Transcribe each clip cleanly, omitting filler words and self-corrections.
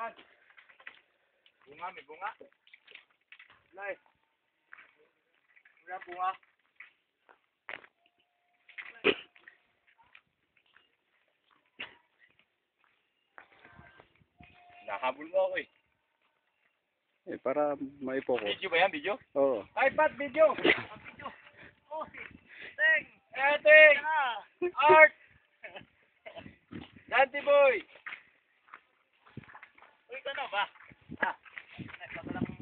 Yan. Bunga, may bunga. Lai. Wala bunga. Nakahabol mo ako eh. Eh, para maipokus. Video ba yan? Video? Oo. iPad video! Video! Oh, Teng! Teng! Art! Dante boy! Uy, ka na ba? Ah,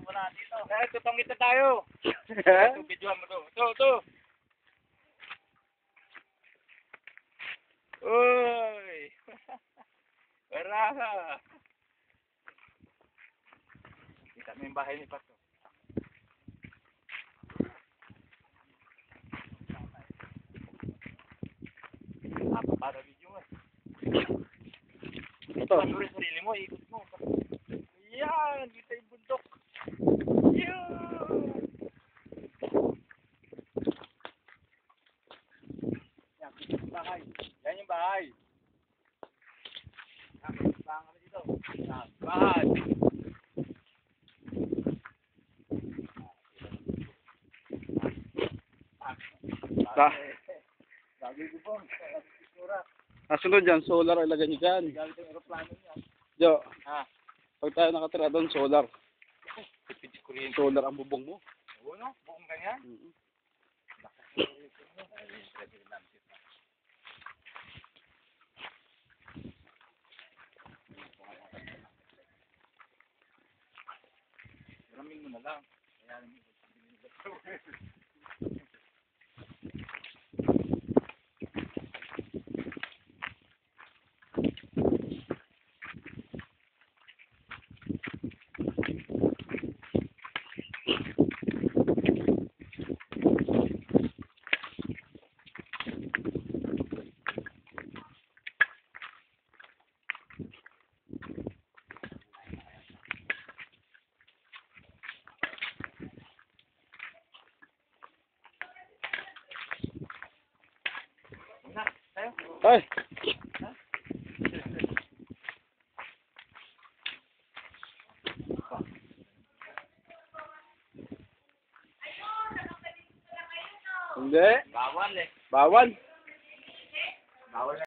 wala dito. Eh, tutong kita tayo. Ito, videohan mo to. Ito. Uy! Wala! Kita mo yung bahay ni Pato. Apa para video mo? Ito. Panoorin sarili mo, ikot mo. Yan! Kita yung bundok. Yan! Yan, kita yung bahay. Yan yung bahay. Yan, bahay dito. Yan, bahay. Bagay ko po. Kasunod dyan, solar ilagay nyo dyan. Gamit yung aeroplano niya. Jo, Ah, pag tayo nakatira doon, solar. tipid kuryente. Solar ang bubong mo. Oo, no? Buong ganyan. Ramin mo na lang. Kaya namin na. Tayo. Ay! Hindi. Bawal eh. Bawal. Bawal